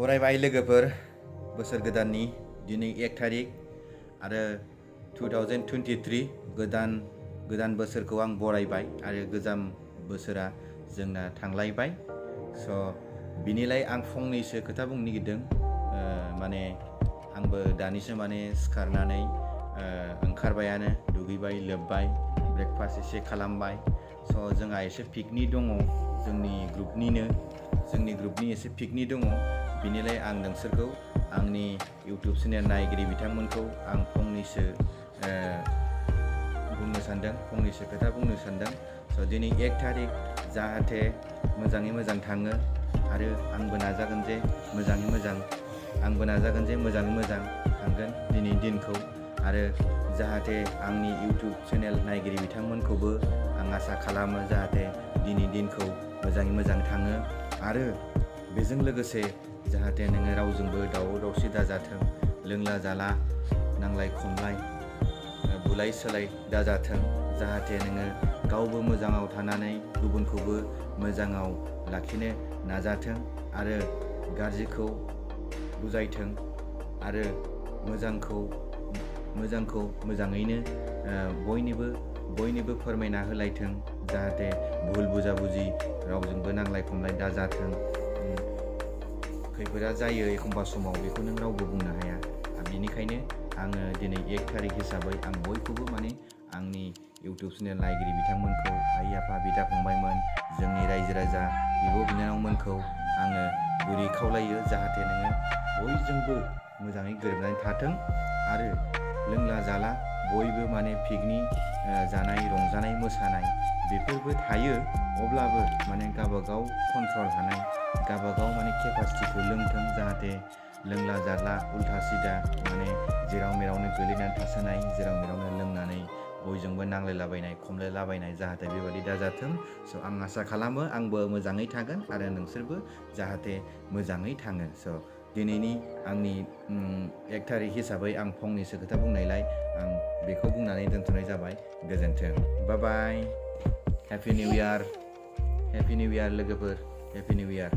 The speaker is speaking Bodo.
बरायबाय लोगोफोर बोसोर गोदाननि दिनै 1 तारिख आरो 2023 गोदान बोसोरखौ आं बरायबाय आरो गोजाम बोसोरा जोंना थांलायबाय स' बिनिलाय आं फंनैसो खोथा बुंनो नागिरदों माने आंबो दानिसो माने सिखारनानै ओंखारबायानो दुगैबाय लोबबाय ब्रेकफास्ट एसे खालामबाय स' जोंहा एसे पिकनिक दङ जोंनि ग्रुपनि एसे पिकनिक दङ बिनिलाय आं नोंसोरखौ आंनि इउट्युब चेनेल नायगिरि बिथांमोनखौ आं फंनैसो खोथा बुंनो सानदों स' दिनै 1 तारिख जाहाथे मोजाङै मोजां थाङो आरो आंबो नाजागोन जे मोजाङै मोजां थांगोन दिनै दिनखौ आरो जाहाथे आंनि इउट्युब चेनेल नायगिरि बिथांमोनखौबो आं आसा खालामो जाहाथे दिनै दिनखौ मोजाङै मोजां थाङो आरो बेजों लोगोसे जाहाथे नोङो रावजोंबो दावराव दावसि दाजाथों लोंला जाला नांलाय खमलाय बुलाय सोलाय दाजाथों जाहाथे नोङो गावबो मोजाङाव थानानै गुबुनखौबो मोजाङाव लाखिनो नाजाथों आरो गाज्रिखौ बुजायथों आरो मोजांखौ मोजाङैनो बयनिबो फोरमायना होलायथों जाहाथे भुल बुजाबुजि रावजोंबो नांलाय खमलाय दाजाथों खैफोदा जायो एखमबा समाव बेखौ नों रावबो बुंनो हाया बेनिखायनो आङो दिनै 1 तारिख हिसाबै आं बयखौबो माने आंनि इउट्युब चेनेल नायगिरि बिथांमोनखौ आइ आफा बिदा फंबायमोन जोंनि रायजो राजा बिब' बिनानावमोनखौ आङो गुरै खावलायो जाहाथे नोङो बयजोंबो मोजाङै गोरोबनानै थाथों आरो लोंला जाला बयबो माने पिकनिक जानाय रंजानाय मोसानाय बेफोरबो थायो अब्लाबो माने गावबागाव कन्ट्रल हानाय गावबागाव माने केपासिटिखौ लोंथों जाहाथे लोंला जाला उल्था सिदा माने जेराव मेरावनो गोलैनानै थासोनाय जेराव मेरावनो लोंनानै बयजोंबो नांलायलाबायनाय खमलायलाबायनाय जाहाथे बेबायदि दाजाथों स' आं आसा खालामो आंबो मोजाङै थागोन आरो नोंसोरबो जाहाथे मोजाङै थाङो स' दिनैनि आंनि 1 तारिख हिसाबै आं फंनैसो खोथा बुंनायलाय आं बेखौ बुंनानै दोनथ'नाय जाबाय गोजोन्थों बाय हेपि निउ इयार लोगोफोर हेपि निउ इयार